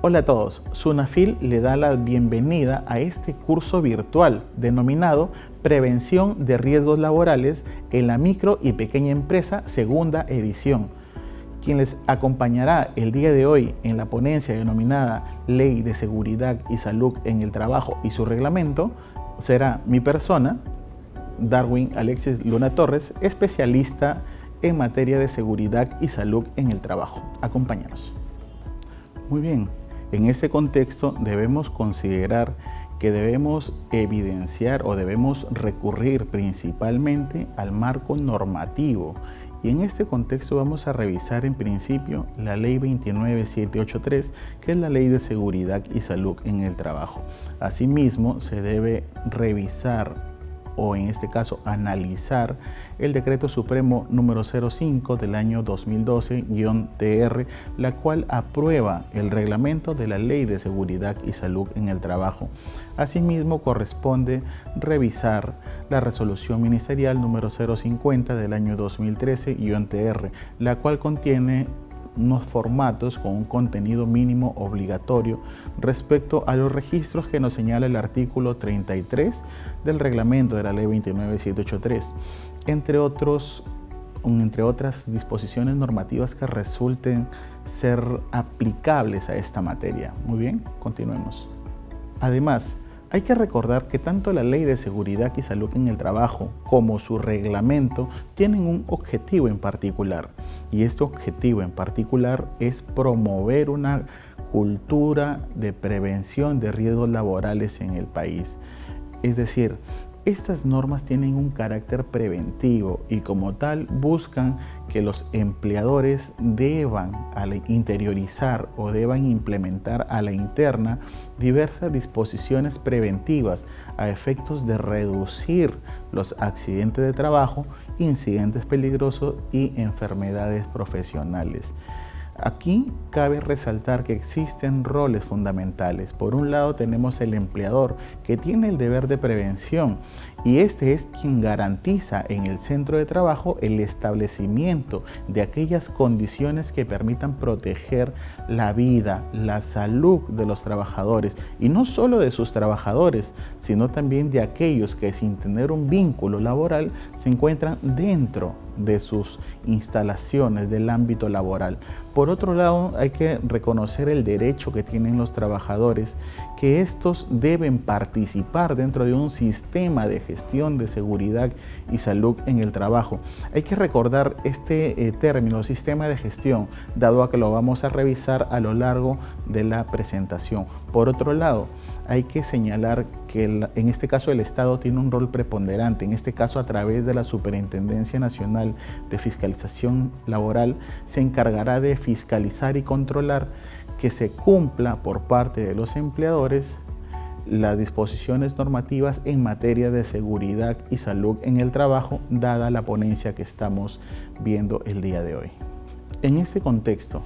Hola a todos, Sunafil le da la bienvenida a este curso virtual denominado Prevención de Riesgos Laborales en la Micro y Pequeña Empresa, segunda edición. Quien les acompañará el día de hoy en la ponencia denominada Ley de Seguridad y Salud en el Trabajo y su reglamento será mi persona, Darwin Alexis Luna Torres, especialista en materia de seguridad y salud en el trabajo. Acompáñanos. Muy bien, en ese contexto debemos considerar que debemos evidenciar o debemos recurrir principalmente al marco normativo. Y en este contexto vamos a revisar en principio la Ley 29783, que es la Ley de Seguridad y Salud en el Trabajo. Asimismo, se debe revisar o en este caso analizar el Decreto Supremo número 05 del año 2012-TR, la cual aprueba el reglamento de la Ley de Seguridad y Salud en el Trabajo. Asimismo, corresponde revisar la Resolución Ministerial número 050 del año 2013-TR, la cual contiene unos formatos con un contenido mínimo obligatorio respecto a los registros que nos señala el artículo 33 del reglamento de la Ley 29783, entre otras disposiciones normativas que resulten ser aplicables a esta materia. Muy bien, continuemos. Además, hay que recordar que tanto la Ley de Seguridad y Salud en el Trabajo como su reglamento tienen un objetivo en particular, y este objetivo en particular es promover una cultura de prevención de riesgos laborales en el país. Es decir, estas normas tienen un carácter preventivo y como tal buscan que los empleadores deban interiorizar o deban implementar a la interna diversas disposiciones preventivas a efectos de reducir los accidentes de trabajo, incidentes peligrosos y enfermedades profesionales. Aquí cabe resaltar que existen roles fundamentales. Por un lado tenemos el empleador, que tiene el deber de prevención, y este es quien garantiza en el centro de trabajo el establecimiento de aquellas condiciones que permitan proteger la vida, la salud de los trabajadores, y no solo de sus trabajadores, sino también de aquellos que sin tener un vínculo laboral se encuentran dentro de sus instalaciones del ámbito laboral. Por otro lado, hay que reconocer el derecho que tienen los trabajadores, que estos deben participar dentro de un sistema de gestión de seguridad y salud en el trabajo. Hay que recordar este término, sistema de gestión, dado a que lo vamos a revisar a lo largo de la presentación. Por otro lado, hay que señalar que en este caso el Estado tiene un rol preponderante, en este caso a través de la Superintendencia Nacional de Fiscalización Laboral, se encargará de fiscalizar y controlar que se cumpla por parte de los empleadores las disposiciones normativas en materia de seguridad y salud en el trabajo, dada la ponencia que estamos viendo el día de hoy. En este contexto,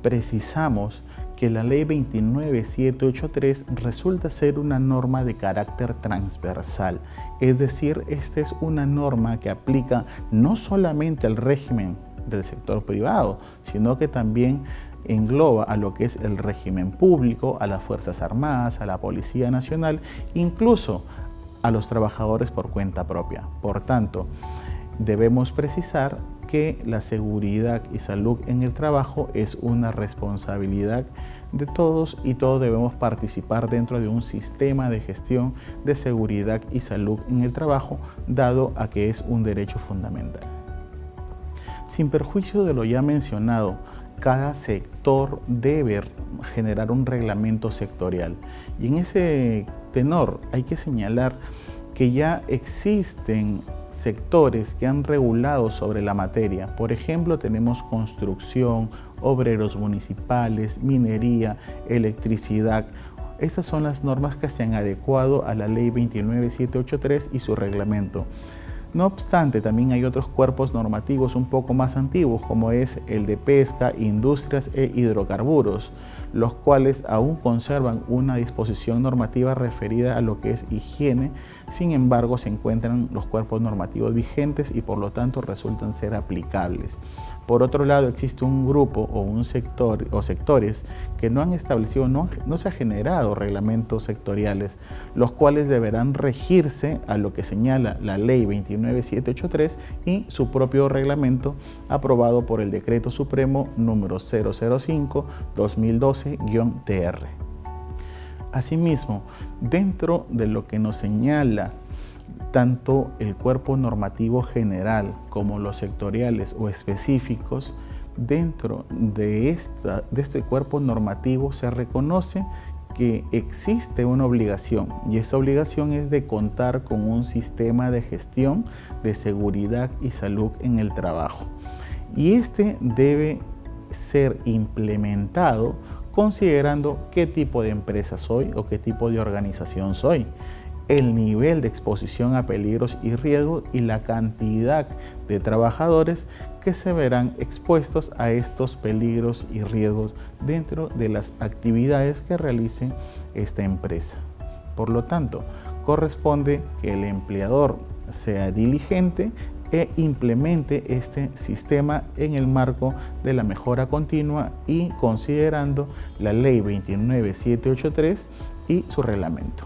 precisamos que la Ley 29783 resulta ser una norma de carácter transversal, es decir, esta es una norma que aplica no solamente al régimen del sector privado, sino que también engloba a lo que es el régimen público, a las Fuerzas Armadas, a la Policía Nacional, incluso a los trabajadores por cuenta propia. Por tanto, debemos precisar que la seguridad y salud en el trabajo es una responsabilidad de todos y todos debemos participar dentro de un sistema de gestión de seguridad y salud en el trabajo, dado a que es un derecho fundamental. Sin perjuicio de lo ya mencionado, cada sector debe generar un reglamento sectorial, y en ese tenor hay que señalar que ya existen sectores que han regulado sobre la materia. Por ejemplo, tenemos construcción, obreros municipales, minería, electricidad. Estas son las normas que se han adecuado a la Ley 29783 y su reglamento. No obstante, también hay otros cuerpos normativos un poco más antiguos, como es el de pesca, industrias e hidrocarburos, los cuales aún conservan una disposición normativa referida a lo que es higiene. Sin embargo, se encuentran los cuerpos normativos vigentes y por lo tanto resultan ser aplicables. Por otro lado, existe un grupo o un sector o sectores que no han establecido, no se ha generado reglamentos sectoriales, los cuales deberán regirse a lo que señala la Ley 29783 y su propio reglamento aprobado por el Decreto Supremo número 005-2012-TR. Asimismo, dentro de lo que nos señala tanto el cuerpo normativo general como los sectoriales o específicos, dentro de este cuerpo normativo se reconoce que existe una obligación, y esta obligación es de contar con un sistema de gestión de seguridad y salud en el trabajo. Y este debe ser implementado considerando qué tipo de empresa soy o qué tipo de organización soy, el nivel de exposición a peligros y riesgos y la cantidad de trabajadores que se verán expuestos a estos peligros y riesgos dentro de las actividades que realice esta empresa. Por lo tanto, corresponde que el empleador sea diligente e implemente este sistema en el marco de la mejora continua y considerando la Ley 29783 y su reglamento.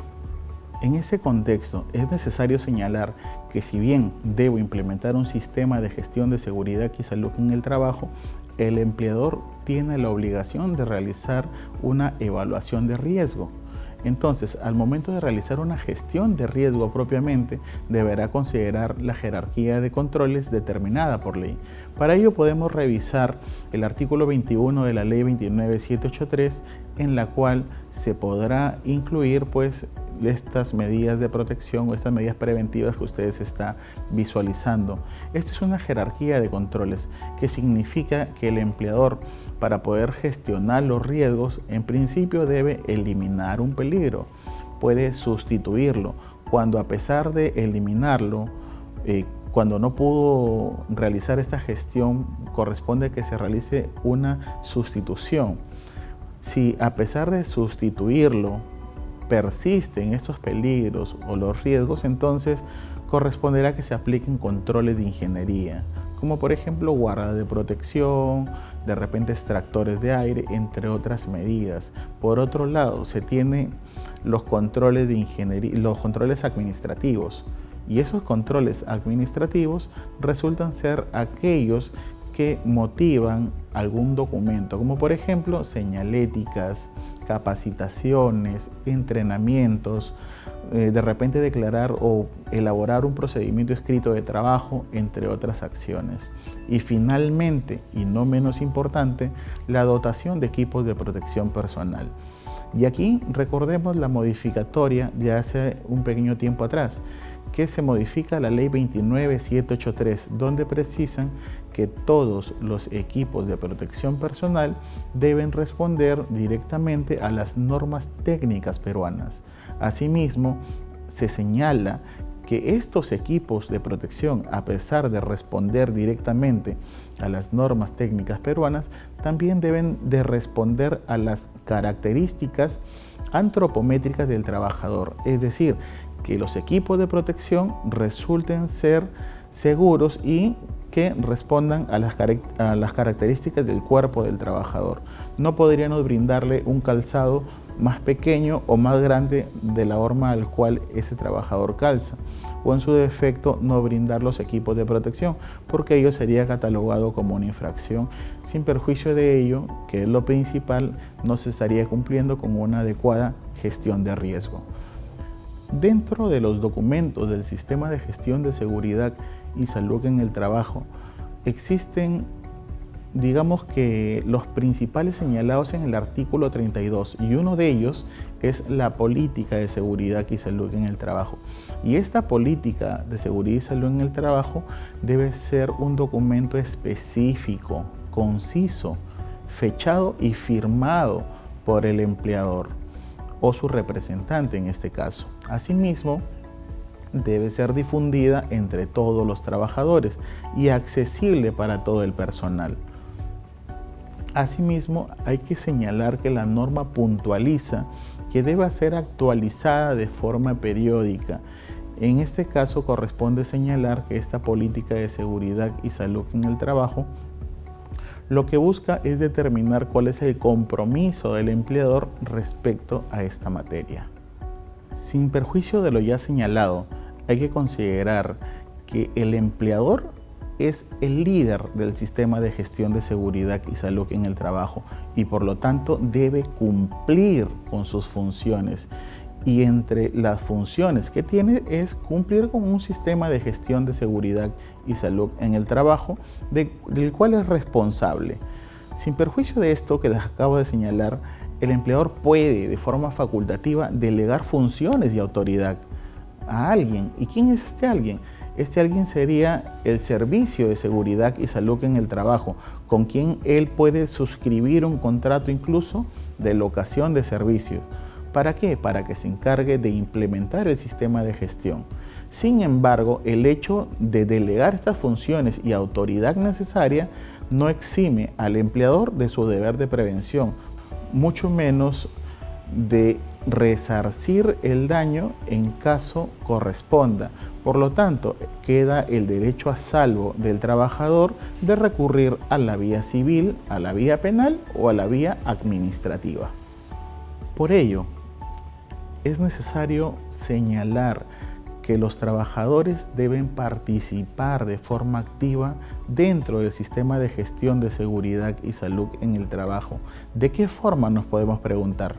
En ese contexto, es necesario señalar que si bien debo implementar un sistema de gestión de seguridad y salud en el trabajo, el empleador tiene la obligación de realizar una evaluación de riesgo. Entonces, al momento de realizar una gestión de riesgo propiamente, deberá considerar la jerarquía de controles determinada por ley. Para ello podemos revisar el artículo 21 de la Ley 29783, en la cual se podrá incluir estas medidas de protección o estas medidas preventivas que ustedes están visualizando. Esta es una jerarquía de controles que significa que el empleador, para poder gestionar los riesgos, en principio debe eliminar un peligro, puede sustituirlo. Cuando a pesar de eliminarlo, cuando no pudo realizar esta gestión, corresponde que se realice una sustitución. Si a pesar de sustituirlo persisten estos peligros o los riesgos, entonces corresponderá que se apliquen controles de ingeniería, como por ejemplo guarda de protección, de repente extractores de aire, entre otras medidas. Por otro lado, se tienen los controles de ingeniería, los controles administrativos, y esos controles administrativos resultan ser aquellos que motivan algún documento, como por ejemplo señaléticas, capacitaciones, entrenamientos, de repente declarar o elaborar un procedimiento escrito de trabajo, entre otras acciones. Y finalmente, y no menos importante, la dotación de equipos de protección personal. Y aquí recordemos la modificatoria de hace un pequeño tiempo atrás, que se modifica la Ley 29783, donde precisan que todos los equipos de protección personal deben responder directamente a las normas técnicas peruanas. Asimismo, se señala que estos equipos de protección, a pesar de responder directamente a las normas técnicas peruanas, también deben de responder a las características antropométricas del trabajador, es decir, que los equipos de protección resulten ser seguros y que respondan a las características del cuerpo del trabajador. No podríamos brindarle un calzado más pequeño o más grande de la forma al cual ese trabajador calza, o en su defecto no brindar los equipos de protección, porque ello sería catalogado como una infracción. Sin perjuicio de ello, que es lo principal, no se estaría cumpliendo con una adecuada gestión de riesgo. Dentro de los documentos del Sistema de Gestión de Seguridad y Salud en el Trabajo, existen, digamos que los principales señalados en el artículo 32, y uno de ellos es la política de seguridad y salud en el trabajo. Y esta política de seguridad y salud en el trabajo debe ser un documento específico, conciso, fechado y firmado por el empleador o su representante en este caso. Asimismo, debe ser difundida entre todos los trabajadores y accesible para todo el personal. Asimismo, hay que señalar que la norma puntualiza que debe ser actualizada de forma periódica. En este caso corresponde señalar que esta política de seguridad y salud en el trabajo lo que busca es determinar cuál es el compromiso del empleador respecto a esta materia. Sin perjuicio de lo ya señalado, hay que considerar que el empleador es el líder del sistema de gestión de seguridad y salud en el trabajo y por lo tanto debe cumplir con sus funciones. Y entre las funciones que tiene es cumplir con un sistema de gestión de seguridad y salud en el trabajo del cual es responsable. Sin perjuicio de esto que les acabo de señalar, el empleador puede de forma facultativa delegar funciones y autoridad a alguien. ¿Y quién es este alguien? Este alguien sería el Servicio de Seguridad y Salud en el Trabajo, con quien él puede suscribir un contrato incluso de locación de servicios. ¿Para qué? Para que se encargue de implementar el sistema de gestión. Sin embargo, el hecho de delegar estas funciones y autoridad necesaria no exime al empleador de su deber de prevención, mucho menos de resarcir el daño en caso corresponda. Por lo tanto, queda el derecho a salvo del trabajador de recurrir a la vía civil, a la vía penal o a la vía administrativa. Por ello, es necesario señalar que los trabajadores deben participar de forma activa dentro del sistema de gestión de seguridad y salud en el trabajo. ¿De qué forma nos podemos preguntar?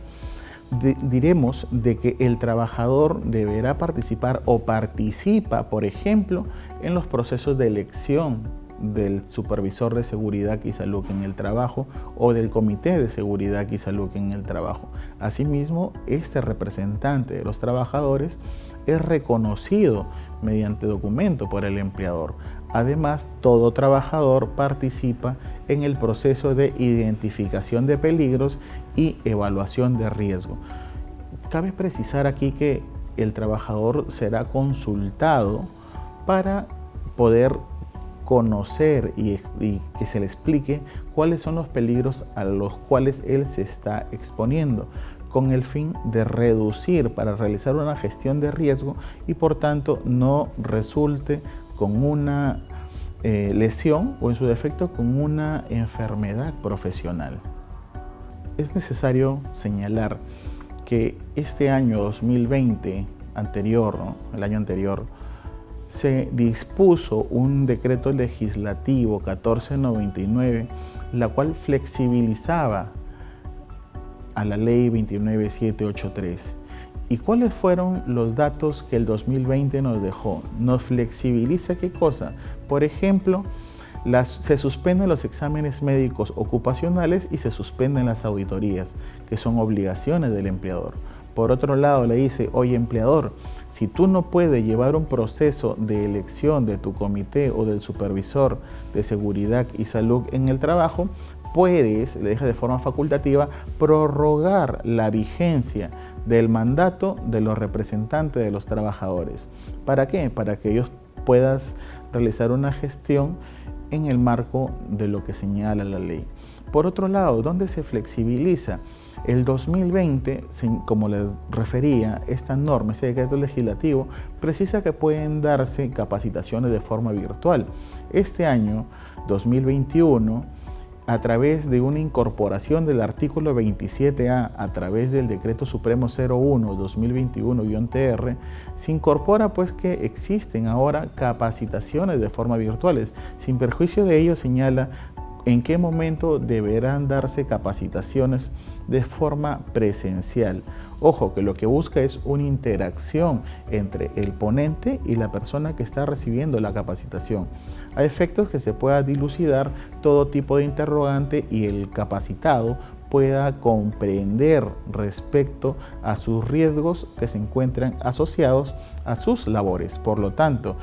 Diremos de que el trabajador deberá participar o participa, por ejemplo, en los procesos de elección del supervisor de seguridad y salud en el trabajo o del comité de seguridad y salud en el trabajo. Asimismo, este representante de los trabajadores es reconocido mediante documento por el empleador. Además, todo trabajador participa en el proceso de identificación de peligros y evaluación de riesgo. Cabe precisar aquí que el trabajador será consultado para poder conocer y que se le explique cuáles son los peligros a los cuales él se está exponiendo, con el fin de reducir para realizar una gestión de riesgo y por tanto no resulte con una lesión o en su defecto con una enfermedad profesional. Es necesario señalar que este año 2020 anterior, el año anterior, se dispuso un decreto legislativo 1499, la cual flexibilizaba a la ley 29783. ¿Y cuáles fueron los datos que el 2020 nos dejó? Nos flexibiliza ¿qué cosa? Por ejemplo, se suspenden los exámenes médicos ocupacionales y se suspenden las auditorías, que son obligaciones del empleador. Por otro lado, le dice, oye empleador, si tú no puedes llevar un proceso de elección de tu comité o del supervisor de seguridad y salud en el trabajo, puedes, le deja de forma facultativa, prorrogar la vigencia del mandato de los representantes de los trabajadores. ¿Para qué? Para que ellos puedan realizar una gestión en el marco de lo que señala la ley. Por otro lado, ¿dónde se flexibiliza? El 2020, como les refería, esta norma, ese decreto legislativo, precisa que pueden darse capacitaciones de forma virtual. Este año, 2021, a través de una incorporación del artículo 27A a través del Decreto Supremo 01-2021-TR, se incorpora pues que existen ahora capacitaciones de forma virtuales. Sin perjuicio de ello, señala en qué momento deberán darse capacitaciones de forma presencial. Ojo, que lo que busca es una interacción entre el ponente y la persona que está recibiendo la capacitación, a efectos que se pueda dilucidar todo tipo de interrogante y el capacitado pueda comprender respecto a sus riesgos que se encuentran asociados a sus labores. Por lo tanto,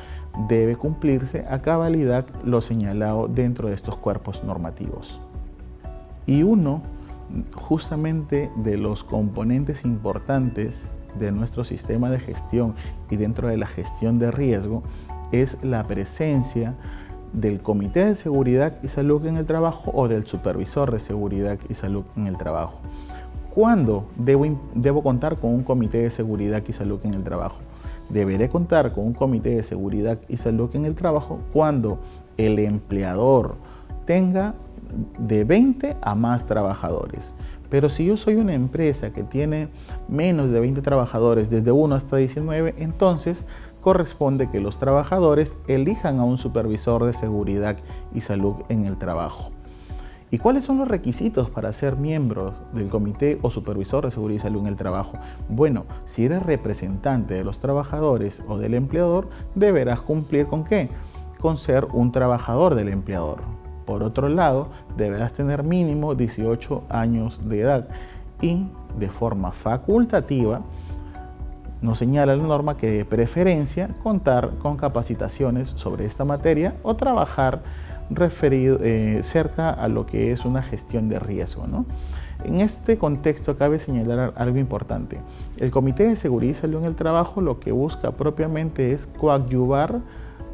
debe cumplirse a cabalidad lo señalado dentro de estos cuerpos normativos. Y uno justamente de los componentes importantes de nuestro sistema de gestión y dentro de la gestión de riesgo es la presencia del Comité de Seguridad y Salud en el Trabajo o del Supervisor de Seguridad y Salud en el Trabajo. ¿Cuándo debo contar con un Comité de Seguridad y Salud en el Trabajo? Deberé contar con un Comité de Seguridad y Salud en el Trabajo cuando el empleador tenga de 20 a más trabajadores. Pero si yo soy una empresa que tiene menos de 20 trabajadores, desde 1 hasta 19, entonces corresponde que los trabajadores elijan a un supervisor de seguridad y salud en el trabajo. ¿Y cuáles son los requisitos para ser miembro del comité o supervisor de seguridad y salud en el trabajo? Bueno, si eres representante de los trabajadores o del empleador, deberás cumplir ¿con qué? Con ser un trabajador del empleador. Por otro lado, deberás tener mínimo 18 años de edad y de forma facultativa, nos señala la norma que de preferencia contar con capacitaciones sobre esta materia o trabajar cerca a lo que es una gestión de riesgo, ¿no? En este contexto cabe señalar algo importante. El Comité de Seguridad y Salud en el Trabajo lo que busca propiamente es coadyuvar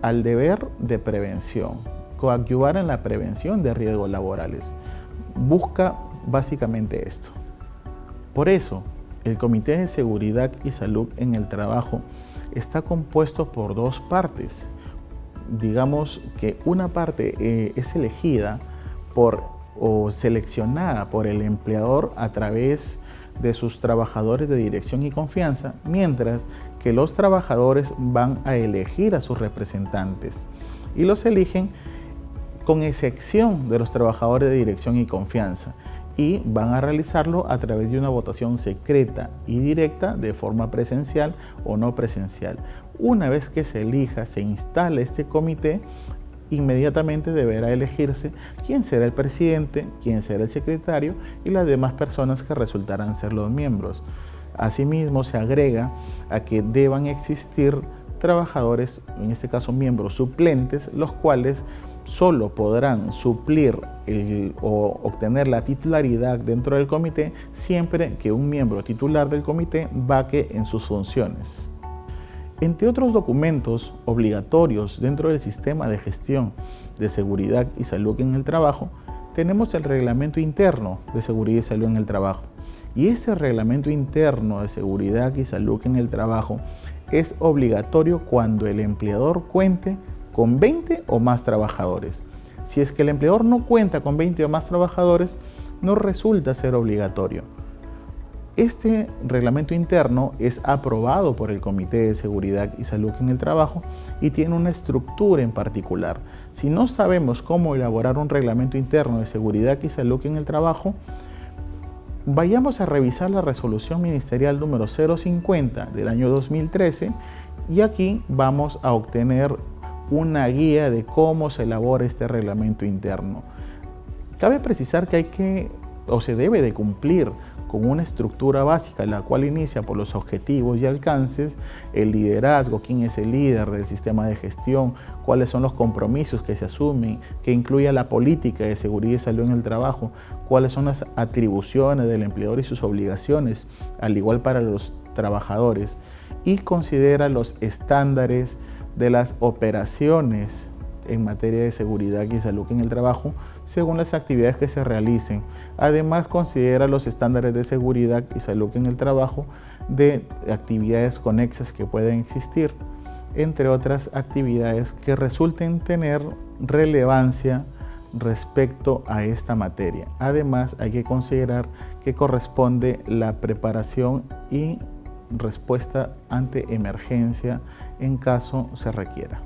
al deber de prevención, coadyuvar en la prevención de riesgos laborales. Busca básicamente esto. Por eso, el Comité de Seguridad y Salud en el Trabajo está compuesto por dos partes. Digamos que una parte es elegida o seleccionada por el empleador a través de sus trabajadores de dirección y confianza, mientras que los trabajadores van a elegir a sus representantes y los eligen con excepción de los trabajadores de dirección y confianza, y van a realizarlo a través de una votación secreta y directa de forma presencial o no presencial. Una vez que se elija, se instale este comité, inmediatamente deberá elegirse quién será el presidente, quién será el secretario y las demás personas que resultarán ser los miembros. Asimismo, se agrega a que deban existir trabajadores, en este caso miembros suplentes, los cuales solo podrán suplir o obtener la titularidad dentro del comité siempre que un miembro titular del comité vaque en sus funciones. Entre otros documentos obligatorios dentro del sistema de gestión de seguridad y salud en el trabajo, tenemos el Reglamento Interno de Seguridad y Salud en el Trabajo. Y ese Reglamento Interno de Seguridad y Salud en el Trabajo es obligatorio cuando el empleador cuente con 20 o más trabajadores. Si es que el empleador no cuenta con 20 o más trabajadores, no resulta ser obligatorio. Este reglamento interno es aprobado por el Comité de Seguridad y Salud en el Trabajo y tiene una estructura en particular. Si no sabemos cómo elaborar un reglamento interno de seguridad y salud en el trabajo, vayamos a revisar la resolución ministerial número 050 del año 2013 y aquí vamos a obtener una guía de cómo se elabora este reglamento interno. Cabe precisar que se debe de cumplir con una estructura básica, la cual inicia por los objetivos y alcances, el liderazgo, quién es el líder del sistema de gestión, cuáles son los compromisos que se asumen, que incluya la política de seguridad y salud en el trabajo, cuáles son las atribuciones del empleador y sus obligaciones, al igual para los trabajadores, y considera los estándares de las operaciones en materia de seguridad y salud en el trabajo según las actividades que se realicen. Además, considera los estándares de seguridad y salud en el trabajo de actividades conexas que pueden existir, entre otras actividades que resulten tener relevancia respecto a esta materia. Además, hay que considerar que corresponde la preparación y respuesta ante emergencia en caso se requiera.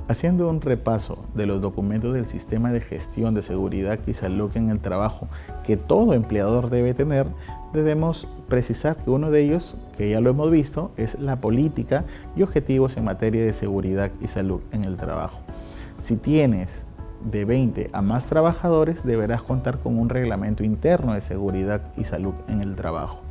Haciendo un repaso de los documentos del sistema de gestión de seguridad y salud en el trabajo que todo empleador debe tener, debemos precisar que uno de ellos, que ya lo hemos visto, es la política y objetivos en materia de seguridad y salud en el trabajo. Si tienes de 20 a más trabajadores, deberás contar con un reglamento interno de seguridad y salud en el trabajo.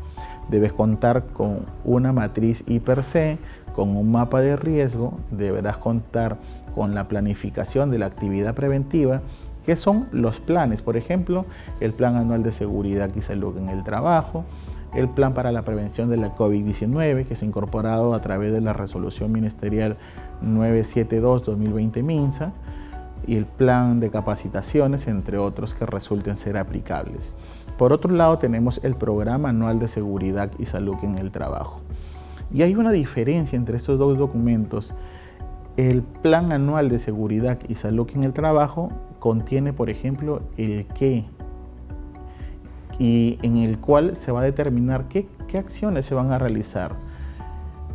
Debes contar con una matriz I+C, con un mapa de riesgo, deberás contar con la planificación de la actividad preventiva, que son los planes, por ejemplo, el Plan Anual de Seguridad y Salud en el Trabajo, el Plan para la Prevención de la COVID-19, que se ha incorporado a través de la Resolución Ministerial 972-2020 MINSA, y el Plan de Capacitaciones, entre otros que resulten ser aplicables. Por otro lado, tenemos el Programa Anual de Seguridad y Salud en el Trabajo. Y hay una diferencia entre estos dos documentos. El Plan Anual de Seguridad y Salud en el Trabajo contiene, por ejemplo, el qué, y en el cual se va a determinar qué acciones se van a realizar,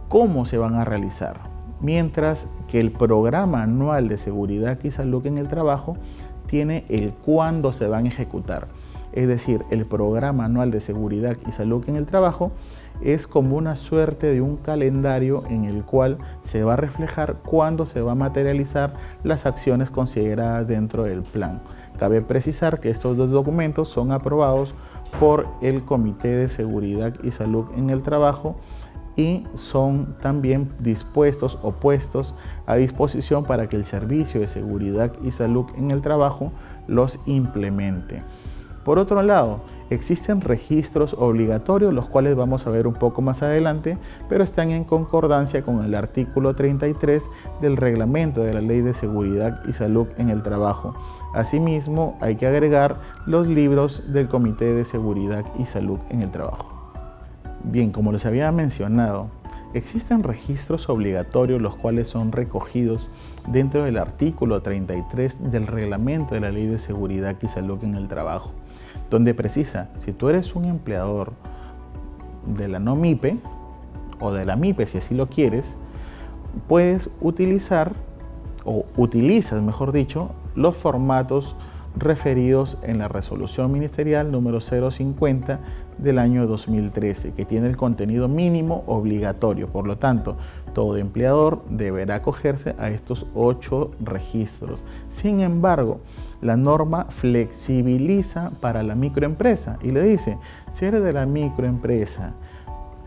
cómo se van a realizar. Mientras que el Programa Anual de Seguridad y Salud en el Trabajo tiene el cuándo se van a ejecutar. Es decir, el Programa Anual de Seguridad y Salud en el Trabajo es como una suerte de un calendario en el cual se va a reflejar cuándo se va a materializar las acciones consideradas dentro del plan. Cabe precisar que estos dos documentos son aprobados por el Comité de Seguridad y Salud en el Trabajo y son también dispuestos o puestos a disposición para que el Servicio de Seguridad y Salud en el Trabajo los implemente. Por otro lado, existen registros obligatorios, los cuales vamos a ver un poco más adelante, pero están en concordancia con el artículo 33 del reglamento de la Ley de Seguridad y Salud en el Trabajo. Asimismo, hay que agregar los libros del Comité de Seguridad y Salud en el Trabajo. Bien, como les había mencionado, existen registros obligatorios los cuales son recogidos dentro del artículo 33 del reglamento de la Ley de Seguridad y Salud en el Trabajo, donde precisa, si tú eres un empleador de la no MIPE o de la MIPE si así lo quieres, puedes utilizar o utilizas, mejor dicho, los formatos referidos en la resolución ministerial número 050 del año 2013, que tiene el contenido mínimo obligatorio. Por lo tanto, todo empleador deberá acogerse a estos 8 registros. Sin embargo, la norma flexibiliza para la microempresa y le dice, si eres de la microempresa,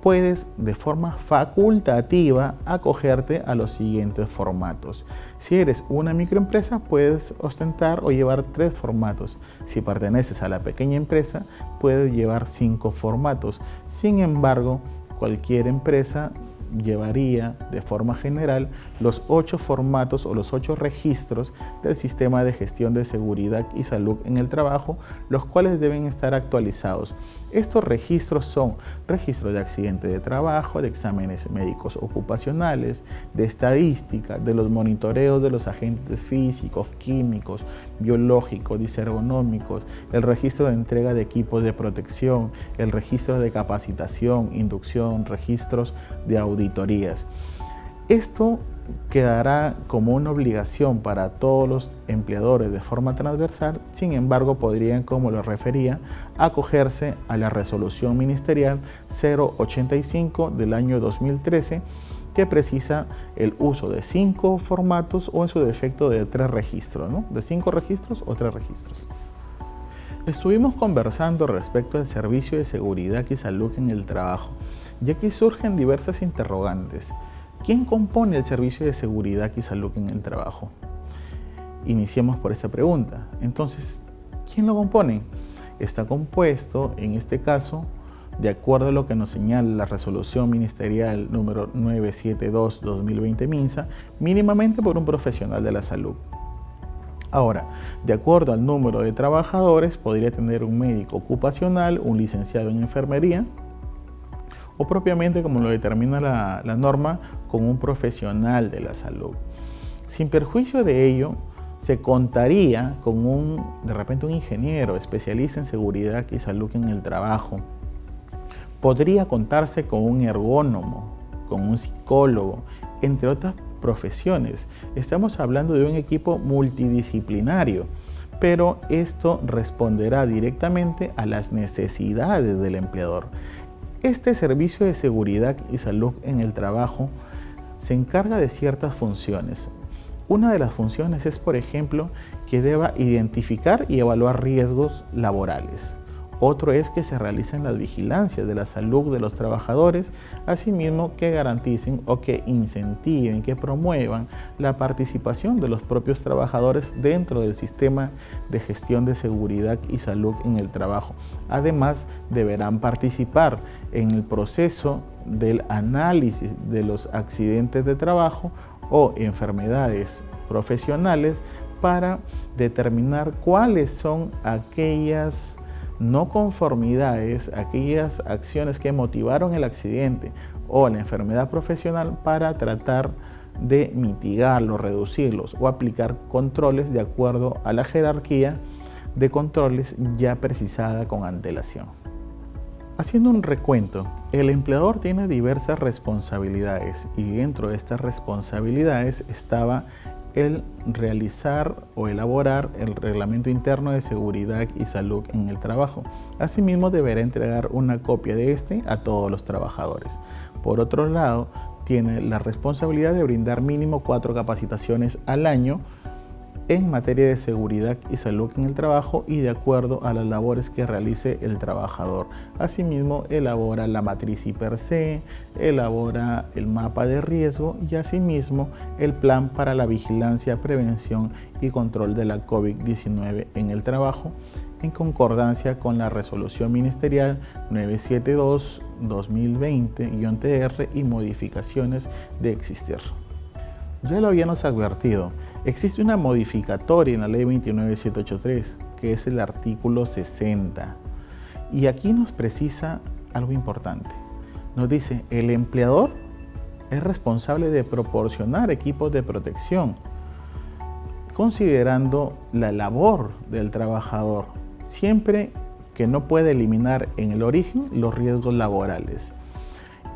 puedes de forma facultativa acogerte a los siguientes formatos. Si eres una microempresa, puedes ostentar o llevar 3 formatos. Si perteneces a la pequeña empresa, puedes llevar 5 formatos. Sin embargo, cualquier empresa llevaría de forma general los 8 formatos o los 8 registros del Sistema de Gestión de Seguridad y Salud en el Trabajo, los cuales deben estar actualizados. Estos registros son registro de accidente de trabajo, de exámenes médicos ocupacionales, de estadística, de los monitoreos de los agentes físicos, químicos, biológicos, disergonómicos, el registro de entrega de equipos de protección, el registro de capacitación, inducción, registros de auditorías. Esto quedará como una obligación para todos los empleadores de forma transversal, sin embargo podrían, como lo refería, acogerse a la resolución ministerial 085 del año 2013, que precisa el uso de 5 formatos o en su defecto de 3 registros, ¿no? De 5 registros o 3 registros. Estuvimos conversando respecto al Servicio de Seguridad y Salud en el Trabajo, y aquí surgen diversas interrogantes. ¿Quién compone el Servicio de Seguridad y Salud en el Trabajo? Iniciemos por esta pregunta. Entonces, ¿quién lo compone? Está compuesto, en este caso, de acuerdo a lo que nos señala la resolución ministerial número 972-2020 MINSA, mínimamente por un profesional de la salud. Ahora, de acuerdo al número de trabajadores, podría tener un médico ocupacional, un licenciado en enfermería, o propiamente, como lo determina la norma, con un profesional de la salud. Sin perjuicio de ello, se contaría con de repente un ingeniero especialista en seguridad y salud en el trabajo. Podría contarse con un ergónomo, con un psicólogo, entre otras profesiones. Estamos hablando de un equipo multidisciplinario, pero esto responderá directamente a las necesidades del empleador. Este Servicio de Seguridad y Salud en el Trabajo se encarga de ciertas funciones. Una de las funciones es, por ejemplo, que deba identificar y evaluar riesgos laborales. Otro es que se realicen las vigilancias de la salud de los trabajadores, asimismo que garanticen o que incentiven, que promuevan la participación de los propios trabajadores dentro del sistema de gestión de seguridad y salud en el trabajo. Además, deberán participar en el proceso del análisis de los accidentes de trabajo o enfermedades profesionales para determinar cuáles son aquellas no conformidades, aquellas acciones que motivaron el accidente o la enfermedad profesional para tratar de mitigarlos, reducirlos o aplicar controles de acuerdo a la jerarquía de controles ya precisada con antelación. Haciendo un recuento, el empleador tiene diversas responsabilidades y dentro de estas responsabilidades estaba el realizar o elaborar el reglamento interno de seguridad y salud en el trabajo. Asimismo, deberá entregar una copia de este a todos los trabajadores. Por otro lado, tiene la responsabilidad de brindar mínimo 4 capacitaciones al año en materia de seguridad y salud en el trabajo y de acuerdo a las labores que realice el trabajador. Asimismo, elabora la matriz IPRC, elabora el mapa de riesgo y asimismo el plan para la vigilancia, prevención y control de la COVID-19 en el trabajo, en concordancia con la resolución ministerial 972-2020-TR y modificaciones de existir. Ya lo habíamos advertido, existe una modificatoria en la ley 29783, que es el artículo 60. Y aquí nos precisa algo importante. Nos dice, el empleador es responsable de proporcionar equipos de protección, considerando la labor del trabajador, siempre que no puede eliminar en el origen los riesgos laborales.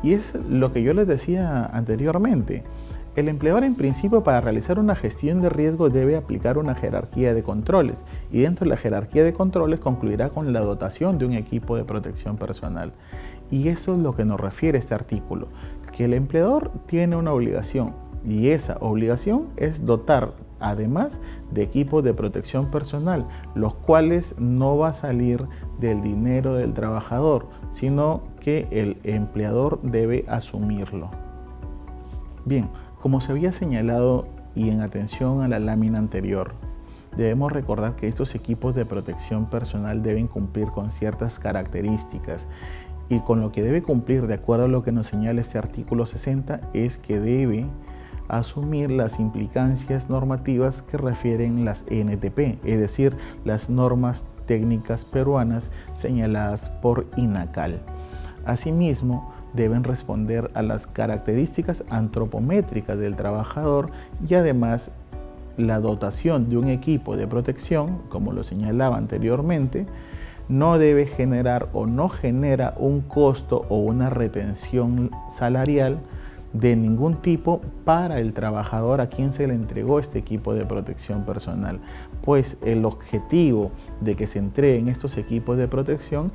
Y es lo que yo les decía anteriormente. El empleador en principio para realizar una gestión de riesgo debe aplicar una jerarquía de controles y dentro de la jerarquía de controles concluirá con la dotación de un equipo de protección personal. Y eso es lo que nos refiere este artículo, que el empleador tiene una obligación y esa obligación es dotar además de equipos de protección personal, los cuales no va a salir del dinero del trabajador, sino que el empleador debe asumirlo. Bien, como se había señalado y en atención a la lámina anterior, debemos recordar que estos equipos de protección personal deben cumplir con ciertas características y con lo que debe cumplir de acuerdo a lo que nos señala este artículo 60 es que debe asumir las implicancias normativas que refieren las NTP, es decir, las normas técnicas peruanas señaladas por INACAL. Asimismo, deben responder a las características antropométricas del trabajador y además la dotación de un equipo de protección, como lo señalaba anteriormente, no debe generar o no genera un costo o una retención salarial de ningún tipo para el trabajador a quien se le entregó este equipo de protección personal, pues el objetivo de que se entreguen estos equipos de protección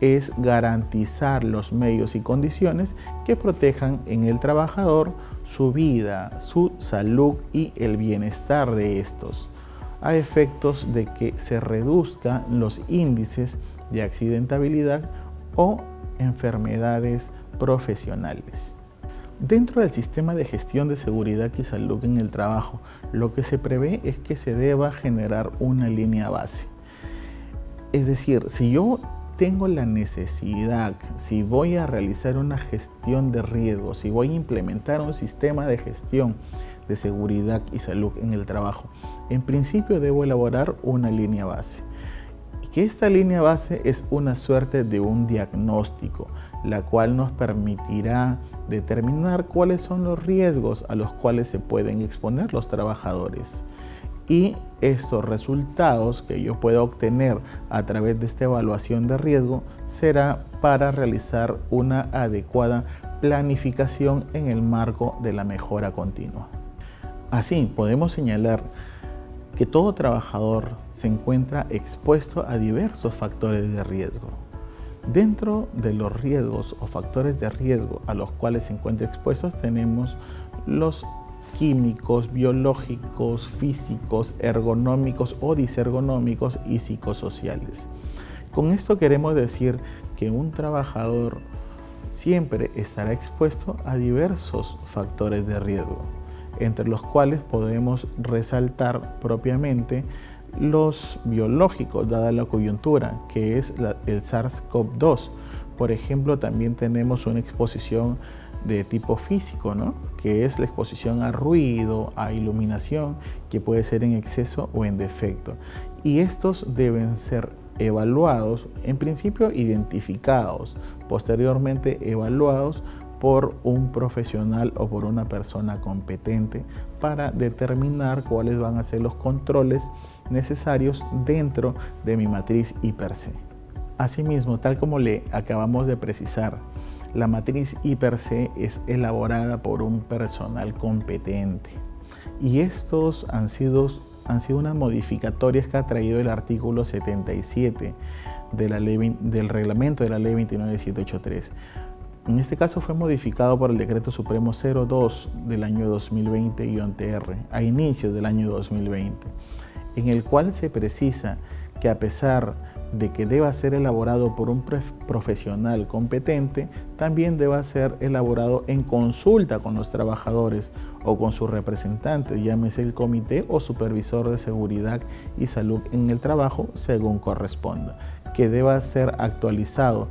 es garantizar los medios y condiciones que protejan en el trabajador su vida, su salud y el bienestar de estos, a efectos de que se reduzcan los índices de accidentabilidad o enfermedades profesionales. Dentro del sistema de gestión de seguridad y salud en el trabajo, lo que se prevé es que se deba generar una línea base. Es decir, si yo tengo la necesidad, si voy a realizar una gestión de riesgos, si voy a implementar un sistema de gestión de seguridad y salud en el trabajo, en principio debo elaborar una línea base. Y que esta línea base es una suerte de un diagnóstico, la cual nos permitirá determinar cuáles son los riesgos a los cuales se pueden exponer los trabajadores. Y estos resultados que yo pueda obtener a través de esta evaluación de riesgo será para realizar una adecuada planificación en el marco de la mejora continua. Así, podemos señalar que todo trabajador se encuentra expuesto a diversos factores de riesgo. Dentro de los riesgos o factores de riesgo a los cuales se encuentra expuestos tenemos los químicos, biológicos, físicos, ergonómicos o disergonómicos y psicosociales. Con esto queremos decir que un trabajador siempre estará expuesto a diversos factores de riesgo, entre los cuales podemos resaltar propiamente los biológicos, dada la coyuntura, que es el SARS-CoV-2. Por ejemplo, también tenemos una exposición de tipo físico, ¿no? Que es la exposición a ruido, a iluminación, que puede ser en exceso o en defecto. Y estos deben ser evaluados, en principio identificados, posteriormente evaluados por un profesional o por una persona competente para determinar cuáles van a ser los controles necesarios dentro de mi matriz I/C. Asimismo, tal como le acabamos de precisar, la matriz I/C es elaborada por un personal competente y estos han sido unas modificatorias que ha traído el artículo 77 del reglamento de la ley 29783. En este caso fue modificado por el Decreto Supremo 02 del año 2020-TR, a inicios del año 2020, en el cual se precisa que a pesar de que deba ser elaborado por un profesional competente, también deba ser elaborado en consulta con los trabajadores o con sus representantes, llámese el comité o supervisor de seguridad y salud en el trabajo, según corresponda, que deba ser actualizado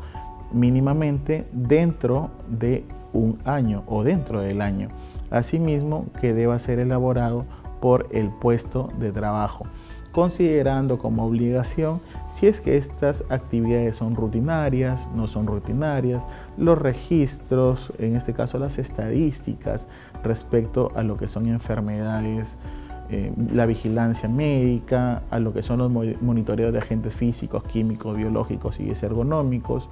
mínimamente dentro de un año o dentro del año. Asimismo, que deba ser elaborado por el puesto de trabajo, considerando como obligación si es que estas actividades son rutinarias, no son rutinarias, los registros, en este caso las estadísticas respecto a lo que son enfermedades, la vigilancia médica, a lo que son los monitoreos de agentes físicos, químicos, biológicos y ergonómicos,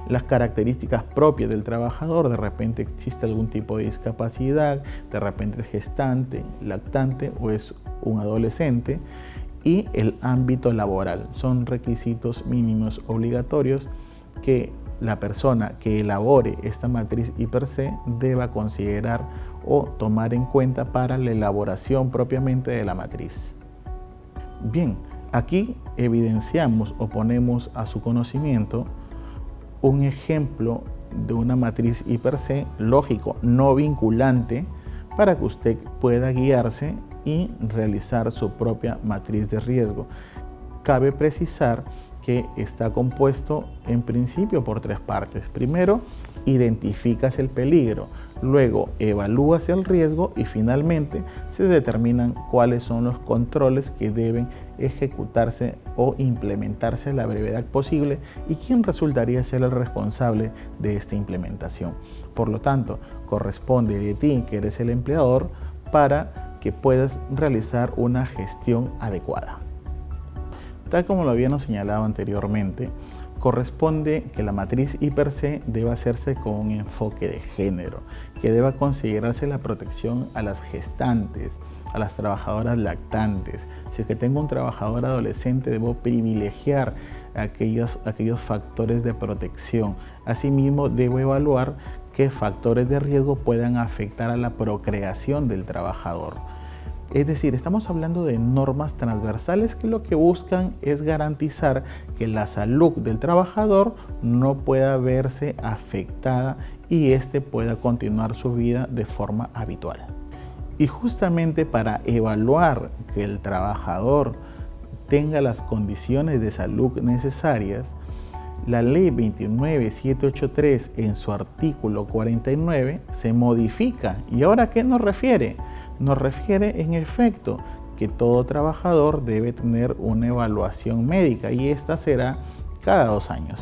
las características propias del trabajador, de repente existe algún tipo de discapacidad, de repente es gestante, lactante o es un adolescente, y el ámbito laboral. Son requisitos mínimos obligatorios que la persona que elabore esta matriz I/C deba considerar o tomar en cuenta para la elaboración propiamente de la matriz. Bien, aquí evidenciamos o ponemos a su conocimiento un ejemplo de una matriz I/C, lógico, no vinculante, para que usted pueda guiarse y realizar su propia matriz de riesgo. Cabe precisar que está compuesto en principio por 3 partes. Primero, identificas el peligro, luego evalúas el riesgo y finalmente se determinan cuáles son los controles que deben ejecutarse o implementarse a la brevedad posible y quién resultaría ser el responsable de esta implementación. Por lo tanto, corresponde de ti, que eres el empleador, para que puedas realizar una gestión adecuada. Tal como lo habíamos señalado anteriormente, corresponde que la matriz I/C deba hacerse con un enfoque de género, que deba considerarse la protección a las gestantes, a las trabajadoras lactantes. Si es que tengo un trabajador adolescente, debo privilegiar aquellos factores de protección. Asimismo, debo evaluar qué factores de riesgo puedan afectar a la procreación del trabajador. Es decir, estamos hablando de normas transversales que lo que buscan es garantizar que la salud del trabajador no pueda verse afectada y éste pueda continuar su vida de forma habitual. Y justamente para evaluar que el trabajador tenga las condiciones de salud necesarias, la ley 29783 en su artículo 49 se modifica. ¿Y ahora a qué nos refiere? Nos refiere en efecto que todo trabajador debe tener una evaluación médica y esta será cada 2 años.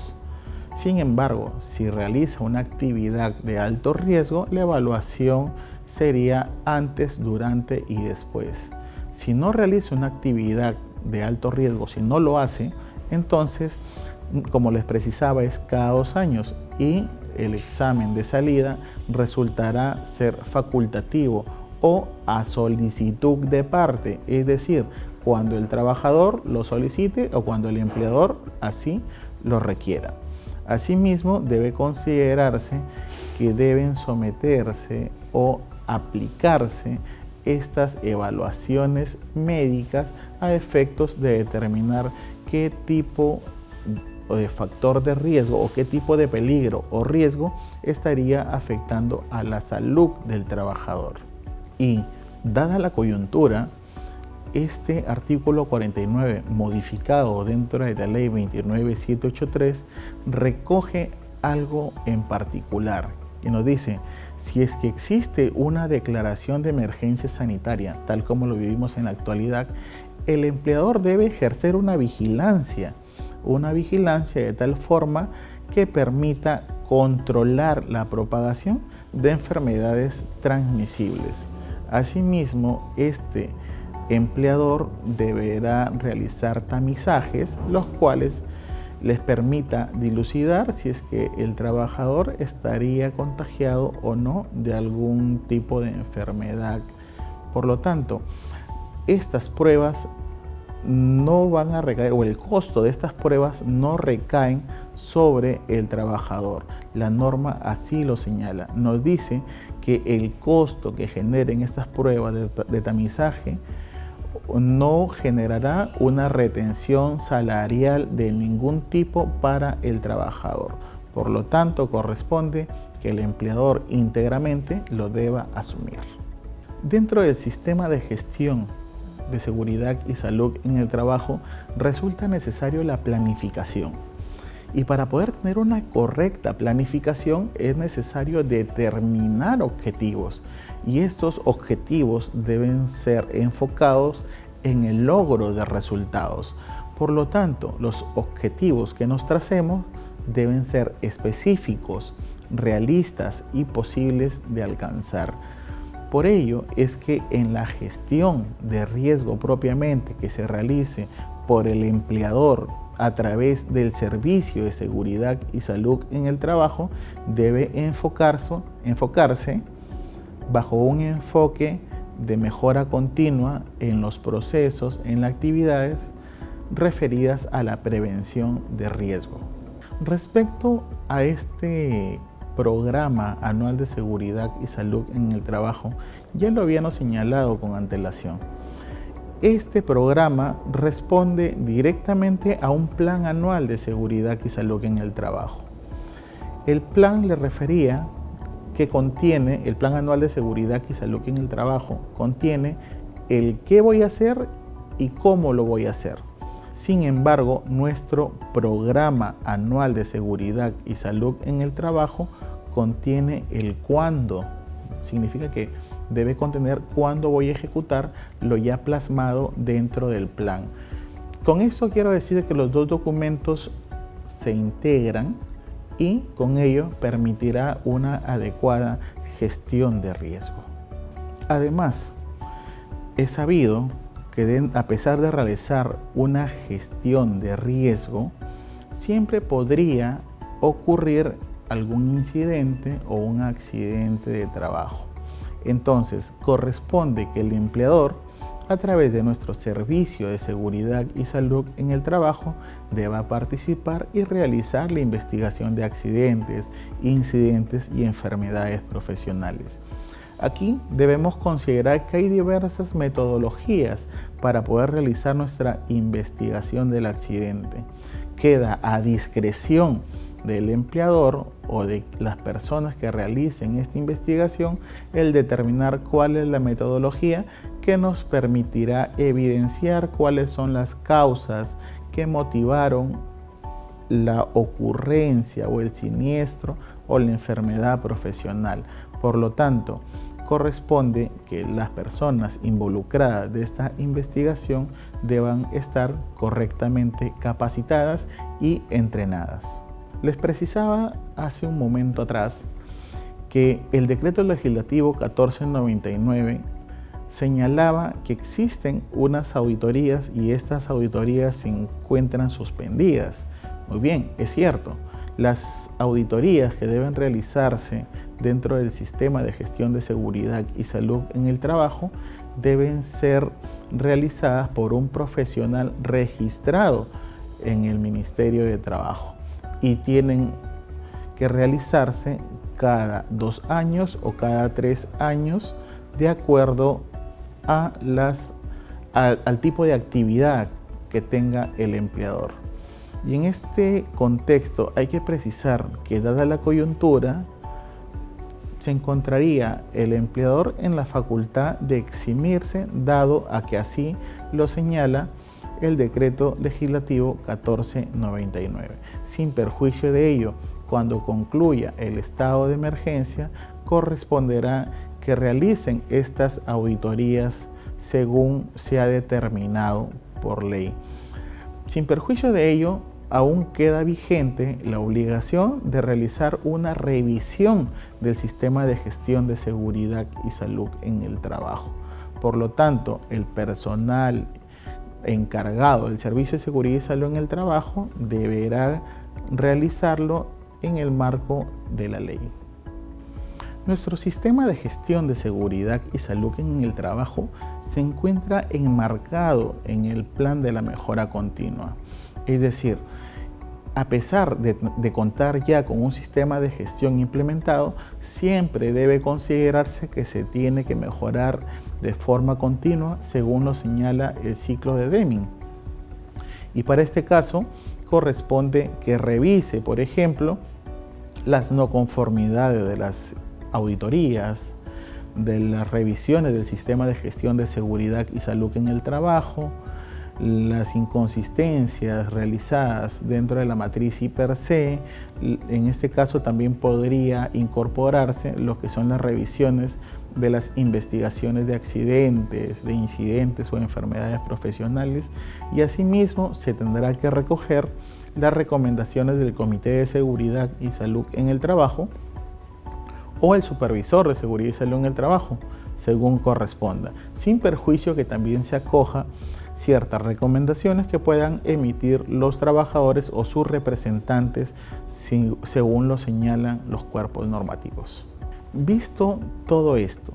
Sin embargo, si realiza una actividad de alto riesgo, la evaluación sería antes, durante y después. Si no realiza una actividad de alto riesgo, si no lo hace, entonces, como les precisaba, es cada 2 años y el examen de salida resultará ser facultativo o a solicitud de parte, es decir, cuando el trabajador lo solicite o cuando el empleador así lo requiera. Asimismo, debe considerarse que deben someterse o aplicarse estas evaluaciones médicas a efectos de determinar qué tipo de factor de riesgo o qué tipo de peligro o riesgo estaría afectando a la salud del trabajador. Y dada la coyuntura, este artículo 49 modificado dentro de la ley 29783 recoge algo en particular y nos dice: si es que existe una declaración de emergencia sanitaria, tal como lo vivimos en la actualidad, el empleador debe ejercer una vigilancia de tal forma que permita controlar la propagación de enfermedades transmisibles. Asimismo, este empleador deberá realizar tamizajes, los cuales les permita dilucidar si es que el trabajador estaría contagiado o no de algún tipo de enfermedad. Por lo tanto, estas pruebas no van a recaer, o el costo de estas pruebas no recaen sobre el trabajador. La norma así lo señala. Nos dice que el costo que generen estas pruebas de tamizaje no generará una retención salarial de ningún tipo para el trabajador. Por lo tanto, corresponde que el empleador íntegramente lo deba asumir. Dentro del sistema de gestión de seguridad y salud en el trabajo, resulta necesario la planificación. Y para poder tener una correcta planificación es necesario determinar objetivos. Y estos objetivos deben ser enfocados en el logro de resultados. Por lo tanto, los objetivos que nos tracemos deben ser específicos, realistas y posibles de alcanzar. Por ello es que en la gestión de riesgo propiamente que se realice por el empleador a través del servicio de seguridad y salud en el trabajo, debe enfocarse bajo un enfoque de mejora continua en los procesos, en las actividades referidas a la prevención de riesgo. Respecto a este programa anual de seguridad y salud en el trabajo, ya lo habíamos señalado con antelación. Este programa responde directamente a un plan anual de seguridad y salud en el trabajo. El plan le refería que contiene, el plan anual de seguridad y salud en el trabajo contiene el qué voy a hacer y cómo lo voy a hacer. Sin embargo, nuestro programa anual de seguridad y salud en el trabajo contiene el cuándo. Significa que debe contener cuándo voy a ejecutar lo ya plasmado dentro del plan. Con esto quiero decir que los dos documentos se integran y con ello permitirá una adecuada gestión de riesgo. Además, es sabido que a pesar de realizar una gestión de riesgo, siempre podría ocurrir algún incidente o un accidente de trabajo. Entonces, corresponde que el empleador, a través de nuestro servicio de seguridad y salud en el trabajo, deba participar y realizar la investigación de accidentes, incidentes y enfermedades profesionales. Aquí debemos considerar que hay diversas metodologías para poder realizar nuestra investigación del accidente. Queda a discreción del empleador o de las personas que realicen esta investigación el determinar cuál es la metodología que nos permitirá evidenciar cuáles son las causas que motivaron la ocurrencia o el siniestro o la enfermedad profesional. Por lo tanto, corresponde que las personas involucradas de esta investigación deban estar correctamente capacitadas y entrenadas. Les precisaba hace un momento atrás que el Decreto Legislativo 1499 señalaba que existen unas auditorías y estas auditorías se encuentran suspendidas. Muy bien, es cierto, las auditorías que deben realizarse dentro del sistema de gestión de seguridad y salud en el trabajo deben ser realizadas por un profesional registrado en el Ministerio de Trabajo y tienen que realizarse cada 2 años o cada 3 años de acuerdo a al tipo de actividad que tenga el empleador. Y en este contexto hay que precisar que dada la coyuntura, se encontraría el empleador en la facultad de eximirse, dado a que así lo señala el Decreto Legislativo 1499. Sin perjuicio de ello, cuando concluya el estado de emergencia, corresponderá que realicen estas auditorías según se ha determinado por ley. Sin perjuicio de ello, aún queda vigente la obligación de realizar una revisión del sistema de gestión de seguridad y salud en el trabajo. Por lo tanto, el personal encargado del servicio de seguridad y salud en el trabajo deberá realizarlo en el marco de la ley. Nuestro sistema de gestión de seguridad y salud en el trabajo se encuentra enmarcado en el plan de la mejora continua. Es decir, a pesar de contar ya con un sistema de gestión implementado, siempre debe considerarse que se tiene que mejorar de forma continua según lo señala el ciclo de Deming. Y para este caso corresponde que revise, por ejemplo, las no conformidades de las auditorías, de las revisiones del sistema de gestión de seguridad y salud en el trabajo, las inconsistencias realizadas dentro de la matriz I+C. En este caso también podría incorporarse lo que son las revisiones de las investigaciones de accidentes, de incidentes o enfermedades profesionales, y asimismo se tendrá que recoger las recomendaciones del Comité de Seguridad y Salud en el Trabajo o el Supervisor de Seguridad y Salud en el Trabajo, según corresponda, sin perjuicio que también se acoja ciertas recomendaciones que puedan emitir los trabajadores o sus representantes según lo señalan los cuerpos normativos. Visto todo esto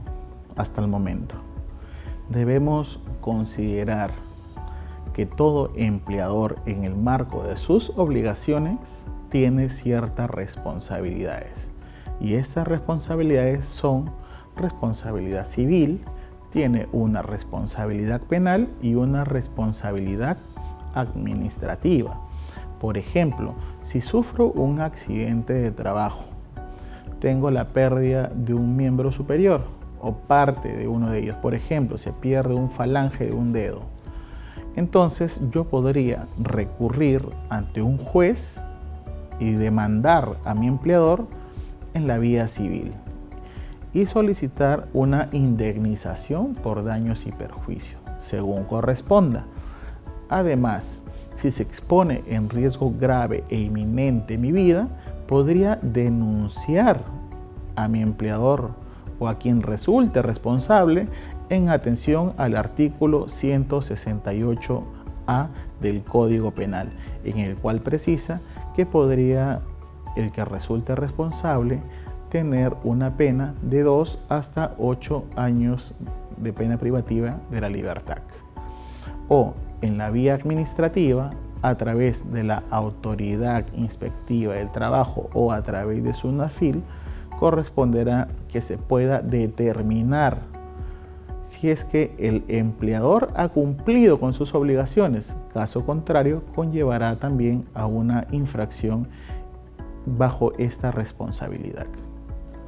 hasta el momento, debemos considerar que todo empleador en el marco de sus obligaciones tiene ciertas responsabilidades, y estas responsabilidades son responsabilidad civil, tiene una responsabilidad penal y una responsabilidad administrativa. Por ejemplo, si sufro un accidente de trabajo, tengo la pérdida de un miembro superior o parte de uno de ellos, por ejemplo, se pierde un falange de un dedo, entonces yo podría recurrir ante un juez y demandar a mi empleador en la vía civil y solicitar una indemnización por daños y perjuicios, según corresponda. Además, si se expone en riesgo grave e inminente mi vida, podría denunciar a mi empleador o a quien resulte responsable en atención al artículo 168A del Código Penal, en el cual precisa que podría el que resulte responsable tener una pena de 2 hasta 8 años de pena privativa de la libertad. O en la vía administrativa, a través de la Autoridad Inspectiva del Trabajo o a través de su NAFIL, corresponderá que se pueda determinar si es que el empleador ha cumplido con sus obligaciones. Caso contrario, conllevará también a una infracción bajo esta responsabilidad.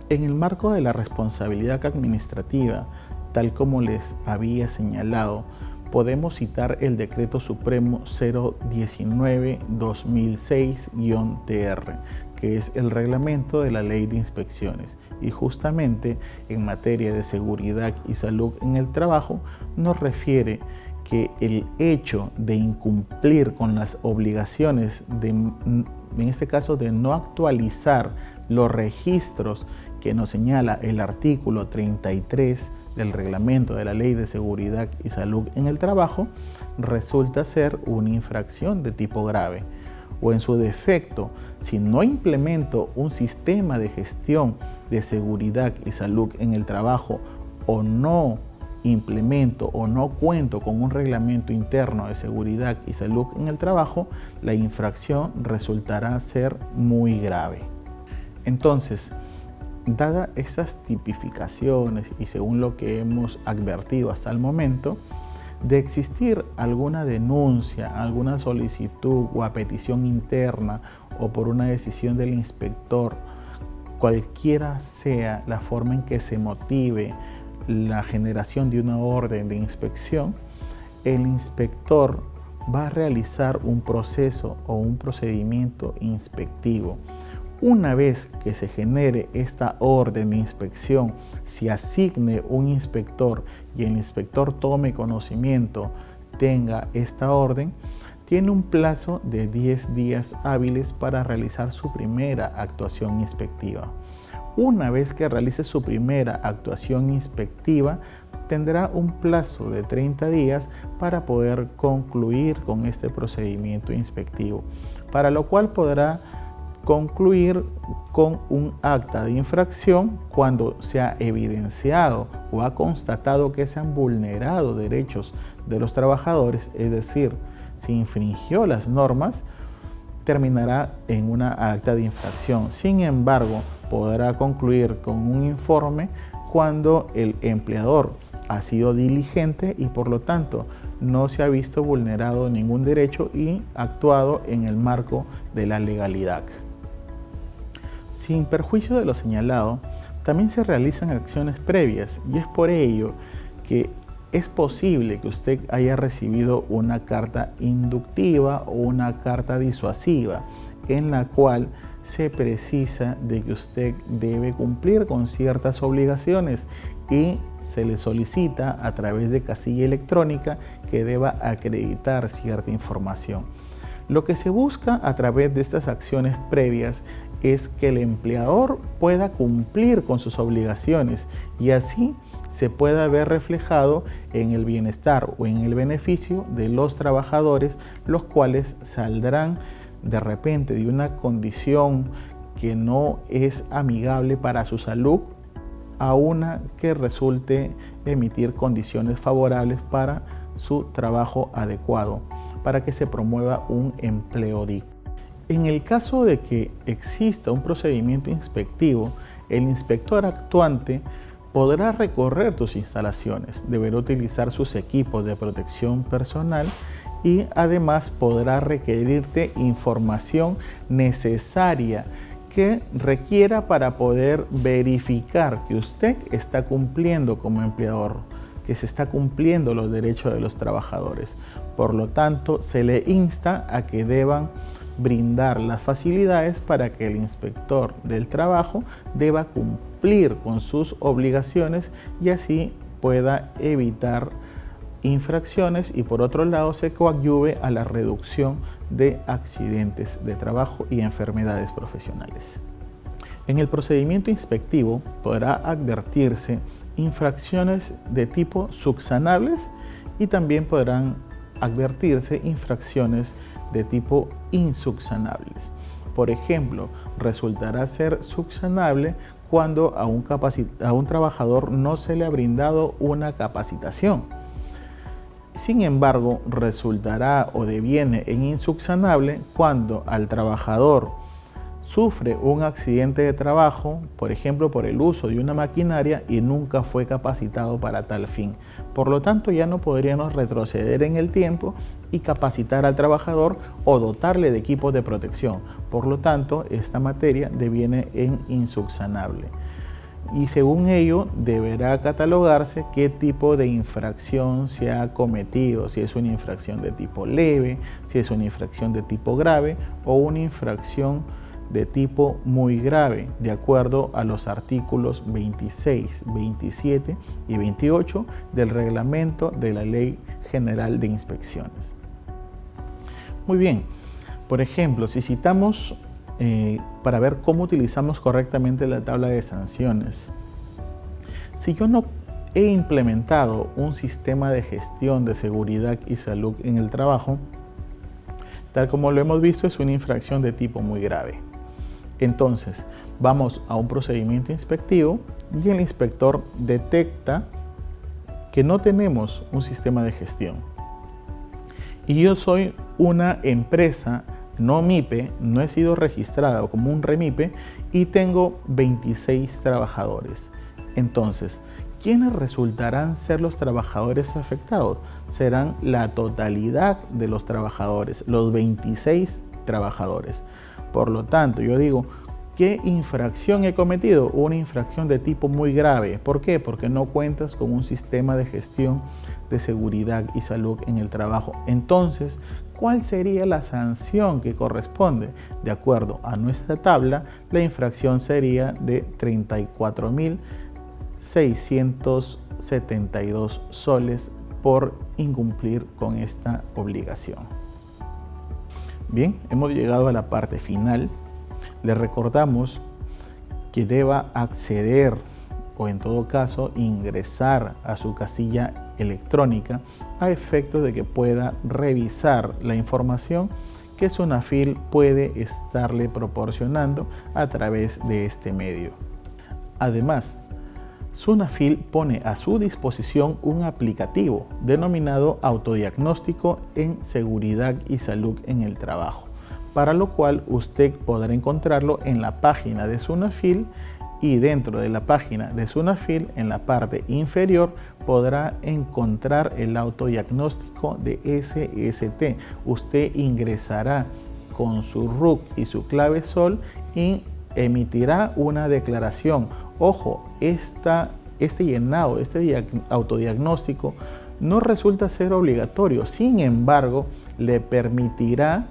En el marco de la responsabilidad administrativa, tal como les había señalado, podemos citar el Decreto Supremo 019-2006-TR, que es el reglamento de la Ley de Inspecciones, y justamente en materia de seguridad y salud en el trabajo nos refiere que el hecho de incumplir con las obligaciones en este caso de no actualizar los registros que nos señala el artículo 33 del reglamento de la Ley de Seguridad y Salud en el Trabajo, resulta ser una infracción de tipo grave. O en su defecto, si no implemento un sistema de gestión de seguridad y salud en el trabajo, o no implemento o no cuento con un reglamento interno de seguridad y salud en el trabajo, la infracción resultará ser muy grave. Entonces, dadas estas tipificaciones y según lo que hemos advertido hasta el momento, de existir alguna denuncia, alguna solicitud o a petición interna o por una decisión del inspector, cualquiera sea la forma en que se motive la generación de una orden de inspección, el inspector va a realizar un proceso o un procedimiento inspectivo. Una vez que se genere esta orden de inspección, se asigne un inspector y el inspector tome conocimiento, tenga esta orden, tiene un plazo de 10 días hábiles para realizar su primera actuación inspectiva. Una vez que realice su primera actuación inspectiva, tendrá un plazo de 30 días para poder concluir con este procedimiento inspectivo, para lo cual podrá concluir con un acta de infracción cuando se ha evidenciado o ha constatado que se han vulnerado derechos de los trabajadores, es decir, si infringió las normas, terminará en una acta de infracción. Sin embargo, podrá concluir con un informe cuando el empleador ha sido diligente y por lo tanto no se ha visto vulnerado ningún derecho y actuado en el marco de la legalidad. Sin perjuicio de lo señalado, también se realizan acciones previas y es por ello que es posible que usted haya recibido una carta inductiva o una carta disuasiva en la cual se precisa de que usted debe cumplir con ciertas obligaciones y se le solicita a través de casilla electrónica que deba acreditar cierta información. Lo que se busca a través de estas acciones previas es que el empleador pueda cumplir con sus obligaciones y así se pueda ver reflejado en el bienestar o en el beneficio de los trabajadores, los cuales saldrán de repente de una condición que no es amigable para su salud a una que resulte emitir condiciones favorables para su trabajo adecuado, para que se promueva un empleo digno. En el caso de que exista un procedimiento inspectivo, el inspector actuante podrá recorrer tus instalaciones, deberá utilizar sus equipos de protección personal y además podrá requerirte información necesaria que requiera para poder verificar que usted está cumpliendo como empleador, que se está cumpliendo los derechos de los trabajadores. Por lo tanto, se le insta a que deban brindar las facilidades para que el inspector del trabajo deba cumplir con sus obligaciones y así pueda evitar infracciones y por otro lado se coadyuve a la reducción de accidentes de trabajo y enfermedades profesionales. En el procedimiento inspectivo podrá advertirse infracciones de tipo subsanables y también podrán advertirse infracciones de tipo insubsanables. Por ejemplo, resultará ser subsanable cuando a un trabajador no se le ha brindado una capacitación. Sin embargo, resultará o deviene en insubsanable cuando al trabajador sufre un accidente de trabajo, por ejemplo, por el uso de una maquinaria y nunca fue capacitado para tal fin. Por lo tanto, ya no podríamos retroceder en el tiempo y capacitar al trabajador o dotarle de equipos de protección. Por lo tanto, esta materia deviene en insubsanable. Y según ello, deberá catalogarse qué tipo de infracción se ha cometido, si es una infracción de tipo leve, si es una infracción de tipo grave o una infracción de tipo muy grave, de acuerdo a los artículos 26, 27 y 28 del reglamento de la Ley General de Inspecciones. Muy bien, por ejemplo, si citamos para ver cómo utilizamos correctamente la tabla de sanciones, si yo no he implementado un sistema de gestión de seguridad y salud en el trabajo, tal como lo hemos visto, es una infracción de tipo muy grave. Entonces, vamos a un procedimiento inspectivo y el inspector detecta que no tenemos un sistema de gestión. Y yo soy una empresa no MIPE, no he sido registrado como un REMIPE y tengo 26 trabajadores. Entonces, ¿quiénes resultarán ser los trabajadores afectados? Serán la totalidad de los trabajadores, los 26 trabajadores. Por lo tanto, yo digo, ¿qué infracción he cometido? Una infracción de tipo muy grave. ¿Por qué? Porque no cuentas con un sistema de gestión de seguridad y salud en el trabajo. Entonces, ¿cuál sería la sanción que corresponde? De acuerdo a nuestra tabla, la infracción sería de 34.672 soles por incumplir con esta obligación. Bien, hemos llegado a la parte final. Le recordamos que deba acceder o en todo caso ingresar a su casilla electrónica a efectos de que pueda revisar la información que Sunafil puede estarle proporcionando a través de este medio. Además, Sunafil pone a su disposición un aplicativo denominado Autodiagnóstico en Seguridad y Salud en el Trabajo, para lo cual usted podrá encontrarlo en la página de Sunafil, y dentro de la página de Sunafil, en la parte inferior, podrá encontrar el autodiagnóstico de SST. Usted ingresará con su RUC y su clave SOL y emitirá una declaración. Ojo, este llenado, este autodiagnóstico no resulta ser obligatorio, sin embargo, le permitirá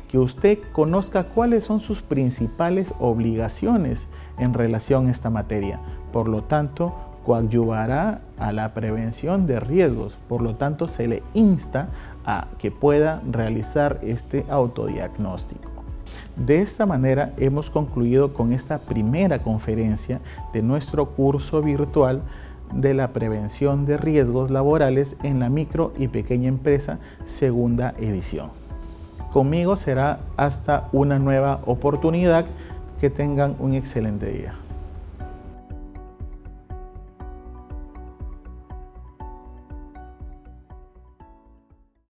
que usted conozca cuáles son sus principales obligaciones en relación a esta materia. Por lo tanto, coadyuvará a la prevención de riesgos. Por lo tanto, se le insta a que pueda realizar este autodiagnóstico. De esta manera hemos concluido con esta primera conferencia de nuestro curso virtual de la prevención de riesgos laborales en la micro y pequeña empresa, segunda edición. Conmigo será hasta una nueva oportunidad. Que tengan un excelente día.